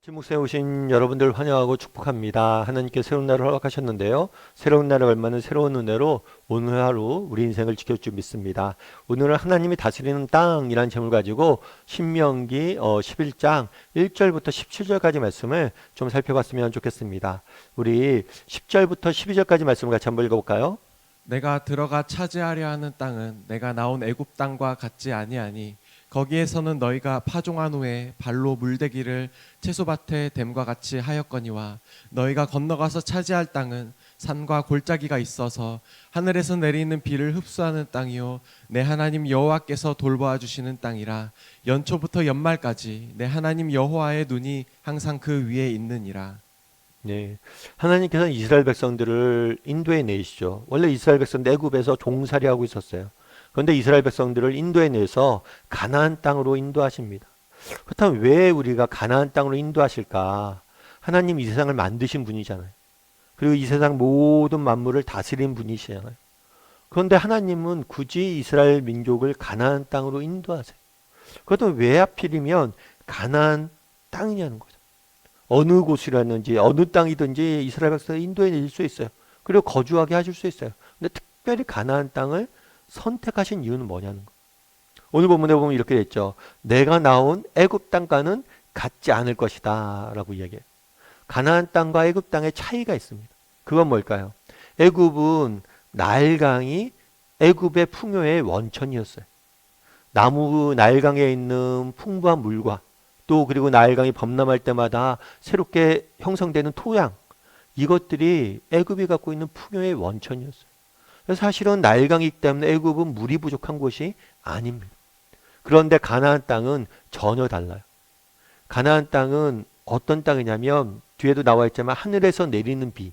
침묵에 오신 여러분들 환영하고 축복합니다. 하나님께 새로운 날을 허락하셨는데요. 새로운 날을 얼마는 새로운 은혜로 오늘 하루 우리 인생을 지켜줄 줄 믿습니다. 오늘은 하나님이 다스리는 땅이라는 제목을 가지고 신명기 11장 1절부터 17절까지 말씀을 좀 살펴봤으면 좋겠습니다. 우리 10절부터 12절까지 말씀을 같이 한번 읽어볼까요? 내가 들어가 차지하려 하는 땅은 내가 나온 애굽 땅과 같지 아니하니 거기에서는 너희가 파종한 후에 발로 물대기를 채소밭에 댐과 같이 하였거니와 너희가 건너가서 차지할 땅은 산과 골짜기가 있어서 하늘에서 내리는 비를 흡수하는 땅이요 내 하나님 여호와께서 돌보아 주시는 땅이라 연초부터 연말까지 내 하나님 여호와의 눈이 항상 그 위에 있느니라. 네, 하나님께서는 이스라엘 백성들을 인도해 내시죠. 원래 이스라엘 백성들 애굽에서 종살이 하고 있었어요. 그런데 이스라엘 백성들을 인도해 내서 가나안 땅으로 인도하십니다. 그렇다면 왜 우리가 가나안 땅으로 인도하실까? 하나님 이 세상을 만드신 분이잖아요. 그리고 이 세상 모든 만물을 다스린 분이시잖아요. 그런데 하나님은 굳이 이스라엘 민족을 가나안 땅으로 인도하세요. 그것도 왜 하필이면 가나안 땅이냐는 거죠. 어느 곳이라든지 어느 땅이든지 이스라엘 백성을 인도해 낼 수 있어요. 그리고 거주하게 하실 수 있어요. 근데 특별히 가나안 땅을 선택하신 이유는 뭐냐는 거예요. 오늘 본문에 보면 이렇게 돼 있죠. 내가 나온 애굽 땅과는 같지 않을 것이다 라고 이야기해요. 가나안 땅과 애굽 땅의 차이가 있습니다. 그건 뭘까요? 애굽은 나일강이 애굽의 풍요의 원천이었어요. 나일강에 있는 풍부한 물과 또 그리고 나일강이 범람할 때마다 새롭게 형성되는 토양, 이것들이 애굽이 갖고 있는 풍요의 원천이었어요. 그래서 사실은 나일강이기 때문에 애굽은 물이 부족한 곳이 아닙니다. 그런데 가나안 땅은 전혀 달라요. 가나안 땅은 어떤 땅이냐면 뒤에도 나와 있지만 하늘에서 내리는 비,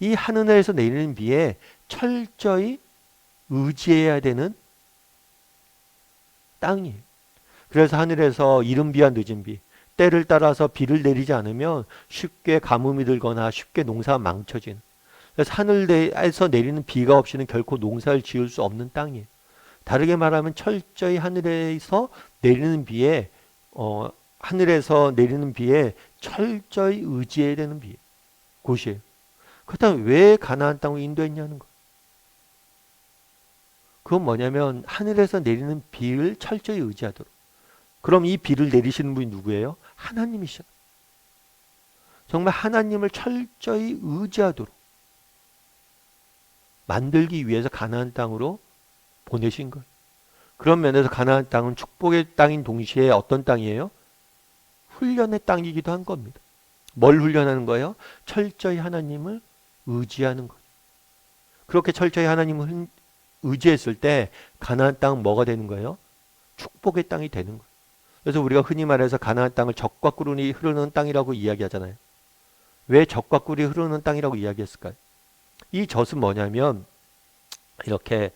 이 하늘에서 내리는 비에 철저히 의지해야 되는 땅이에요. 그래서 하늘에서 이른 비와 늦은 비, 때를 따라서 비를 내리지 않으면 쉽게 가뭄이 들거나 쉽게 농사가 망쳐지는, 그래서 하늘에서 내리는 비가 없이는 결코 농사를 지을 수 없는 땅이에요. 다르게 말하면 철저히 하늘에서 내리는 비에 하늘에서 내리는 비에 철저히 의지해야 되는 곳이에요. 그렇다면 왜 가나안 땅을 인도했냐는 거예요. 그건 뭐냐면 하늘에서 내리는 비를 철저히 의지하도록. 그럼 이 비를 내리시는 분이 누구예요? 하나님이셔. 정말 하나님을 철저히 의지하도록 만들기 위해서 가나안 땅으로 보내신 거예요. 그런 면에서 가나안 땅은 축복의 땅인 동시에 어떤 땅이에요? 훈련의 땅이기도 한 겁니다. 뭘 훈련하는 거예요? 철저히 하나님을 의지하는 거예요. 그렇게 철저히 하나님을 의지했을 때 가나안 땅은 뭐가 되는 거예요? 축복의 땅이 되는 거예요. 그래서 우리가 흔히 말해서 가나안 땅을 젖과 꿀이 흐르는 땅이라고 이야기하잖아요. 왜 젖과 꿀이 흐르는 땅이라고 이야기했을까요? 이 젖은 뭐냐면 이렇게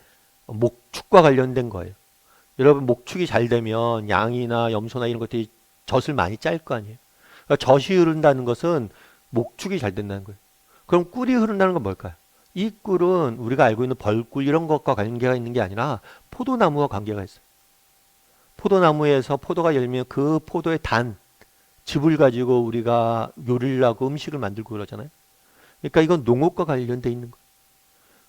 목축과 관련된 거예요. 여러분 목축이 잘 되면 양이나 염소나 이런 것들이 젖을 많이 짤 거 아니에요. 그러니까 젖이 흐른다는 것은 목축이 잘 된다는 거예요. 그럼 꿀이 흐른다는 건 뭘까요? 이 꿀은 우리가 알고 있는 벌꿀 이런 것과 관계가 있는 게 아니라 포도나무와 관계가 있어요. 포도나무에서 포도가 열면 그 포도의 즙을 가지고 우리가 요리를 하고 음식을 만들고 그러잖아요. 그러니까 이건 농업과 관련돼 있는 거예요.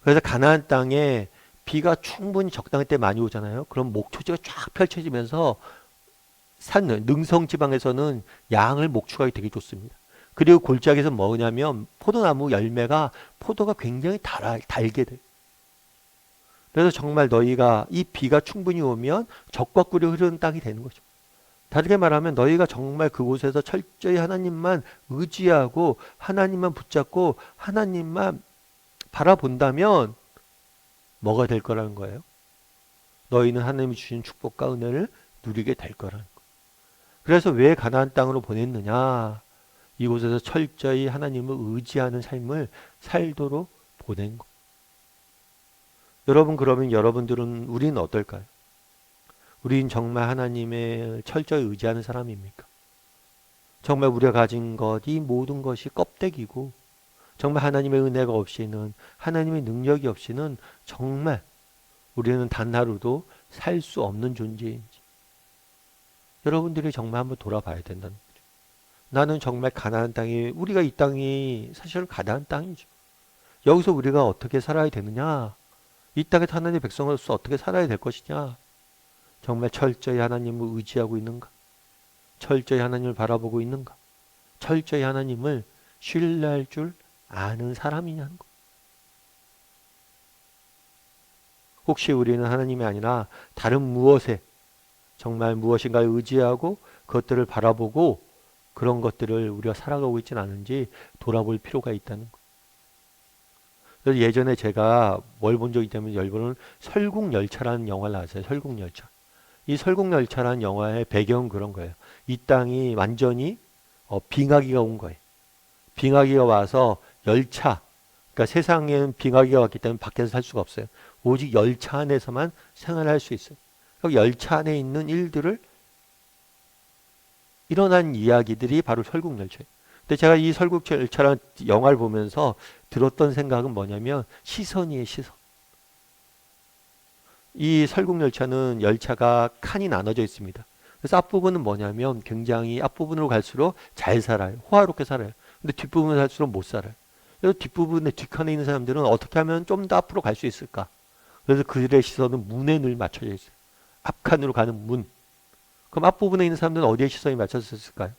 그래서 가나안 땅에 비가 충분히 적당할 때 많이 오잖아요. 그럼 목초지가 쫙 펼쳐지면서 능성 지방에서는 양을 목축하기 되게 좋습니다. 그리고 골짜기에서 뭐냐면 포도나무 열매가 포도가 굉장히 달게 돼요. 그래서 정말 너희가 이 비가 충분히 오면 젖과 꿀이 흐르는 땅이 되는 거죠. 다르게 말하면 너희가 정말 그곳에서 철저히 하나님만 의지하고 하나님만 붙잡고 하나님만 바라본다면 뭐가 될 거라는 거예요? 너희는 하나님이 주신 축복과 은혜를 누리게 될 거라는 거예요. 그래서 왜 가나안 땅으로 보냈느냐? 이곳에서 철저히 하나님을 의지하는 삶을 살도록 보낸 거예요. 여러분, 그러면 여러분들은 우리는 어떨까요? 우린 정말 하나님의 철저히 의지하는 사람입니까? 정말 우리가 가진 것, 이 모든 것이 껍데기고 정말 하나님의 은혜가 없이는, 하나님의 능력이 없이는 정말 우리는 단 하루도 살 수 없는 존재인지 여러분들이 정말 한번 돌아봐야 된다는 거죠. 나는 정말 가나안 땅이, 우리가 이 땅이 사실은 가나안 땅이죠. 여기서 우리가 어떻게 살아야 되느냐? 이 땅에 하나님의 백성으로서 어떻게 살아야 될 것이냐? 정말 철저히 하나님을 의지하고 있는가? 철저히 하나님을 바라보고 있는가? 철저히 하나님을 신뢰할 줄 아는 사람이냐는 것. 혹시 우리는 하나님이 아니라 다른 무엇에 정말 무엇인가를 의지하고 그것들을 바라보고 그런 것들을 우리가 살아가고 있지는 않은지 돌아볼 필요가 있다는 것. 그래서 예전에 제가 뭘 본 적이 있냐면 여러분은 설국열차라는 영화를 아세요? 설국열차. 이 설국열차라는 영화의 배경은 그런 거예요. 이 땅이 완전히 빙하기가 온 거예요. 빙하기가 와서 열차, 그러니까 세상에는 빙하기가 왔기 때문에 밖에서 살 수가 없어요. 오직 열차 안에서만 생활할 수 있어요. 열차 안에 있는 일들을 일어난 이야기들이 바로 설국열차예요. 근데 제가 이 설국열차라는 영화를 보면서 들었던 생각은 뭐냐면 시선이에요, 시선. 이 설국열차는 열차가 칸이 나눠져 있습니다. 그래서 앞부분은 뭐냐면 굉장히 앞부분으로 갈수록 잘 살아요. 호화롭게 살아요. 근데 뒷부분을 갈수록 못 살아요. 그래서 뒷부분에 뒷칸에 있는 사람들은 어떻게 하면 좀 더 앞으로 갈 수 있을까? 그래서 그들의 시선은 문에 늘 맞춰져 있어요. 앞칸으로 가는 문. 그럼 앞부분에 있는 사람들은 어디에 시선이 맞춰져 있을까요?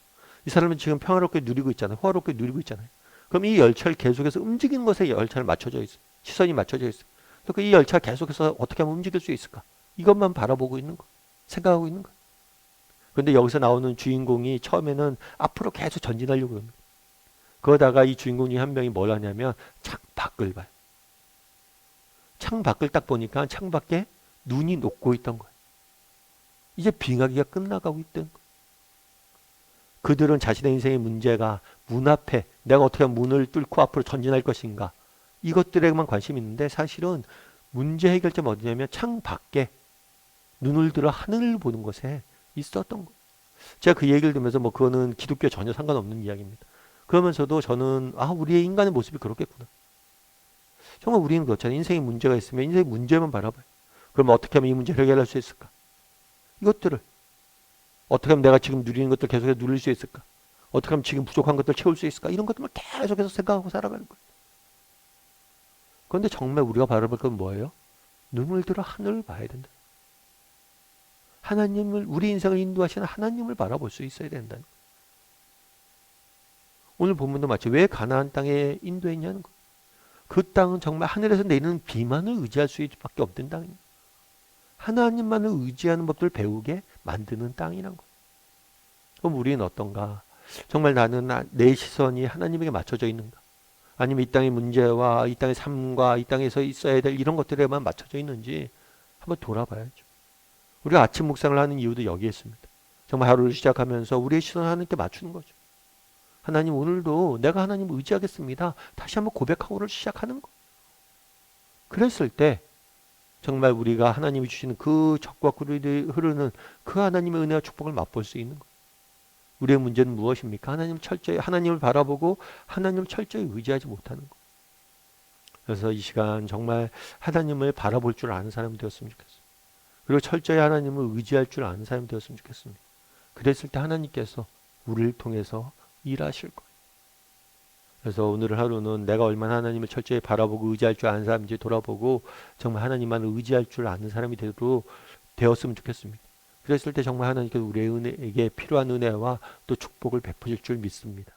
이 사람은 지금 평화롭게 누리고 있잖아요. 호화롭게 누리고 있잖아요. 그럼 이 열차를 계속해서 움직이는 것에 열차를 맞춰져 있어요. 시선이 맞춰져 있어요. 그러니까 이 열차를 계속해서 어떻게 하면 움직일 수 있을까? 이것만 바라보고 있는 거. 생각하고 있는 거. 그런데 여기서 나오는 주인공이 처음에는 앞으로 계속 전진하려고 합니다. 그러다가 이 주인공 중에 한 명이 뭘 하냐면 창밖을 봐요. 창밖을 딱 보니까 창밖에 눈이 녹고 있던 거예요. 이제 빙하기가 끝나가고 있던 거예요. 그들은 자신의 인생의 문제가 문 앞에 내가 어떻게 하면 문을 뚫고 앞으로 전진할 것인가 이것들에만 관심이 있는데 사실은 문제 해결점은 어디냐면 창밖에 눈을 들어 하늘을 보는 것에 있었던 거예요. 제가 그 얘기를 들으면서 뭐 그거는 기독교에 전혀 상관없는 이야기입니다. 그러면서도 저는 우리의 인간의 모습이 그렇겠구나. 정말 우리는 그렇잖아요. 인생에 문제가 있으면 인생의 문제만 바라봐요. 그럼 어떻게 하면 이 문제를 해결할 수 있을까? 이것들을 어떻게 하면 내가 지금 누리는 것들 계속해서 누릴 수 있을까? 어떻게 하면 지금 부족한 것들 채울 수 있을까? 이런 것들을 계속해서 생각하고 살아가는 거예요. 그런데 정말 우리가 바라볼 건 뭐예요? 눈을 들어 하늘을 봐야 된다. 하나님을, 우리 인생을 인도하시는 하나님을 바라볼 수 있어야 된다는 거예요. 오늘 본문도 마치 왜 가나안 땅에 인도했냐는 거예요. 그 땅은 정말 하늘에서 내리는 비만을 의지할 수밖에 없는 땅이에요. 하나님만을 의지하는 법들을 배우게 만드는 땅이란 거예요. 그럼 우리는 어떤가? 정말 나는 내 시선이 하나님에게 맞춰져 있는가? 아니면 이 땅의 문제와 이 땅의 삶과 이 땅에서 있어야 될 이런 것들에만 맞춰져 있는지 한번 돌아봐야죠. 우리가 아침 묵상을 하는 이유도 여기에 있습니다. 정말 하루를 시작하면서 우리의 시선을 하나님께 맞추는 거죠. 하나님 오늘도 내가 하나님을 의지하겠습니다. 다시 한번 고백하고를 시작하는 거. 그랬을 때 정말 우리가 하나님이 주시는 그 적과 꿀이 흐르는 그 하나님의 은혜와 축복을 맛볼 수 있는 거. 우리의 문제는 무엇입니까? 하나님을 바라보고 하나님을 철저히 의지하지 못하는 거. 그래서 이 시간 정말 하나님을 바라볼 줄 아는 사람이 되었으면 좋겠어요. 그리고 철저히 하나님을 의지할 줄 아는 사람이 되었으면 좋겠습니다. 그랬을 때 하나님께서 우리를 통해서 일하실 거예요. 그래서 오늘 하루는 내가 얼마나 하나님을 철저히 바라보고 의지할 줄 아는 사람인지 돌아보고 정말 하나님만 의지할 줄 아는 사람이 되었으면 좋겠습니다. 그랬을 때 정말 하나님께서 우리에게 필요한 은혜와 또 축복을 베푸실 줄 믿습니다.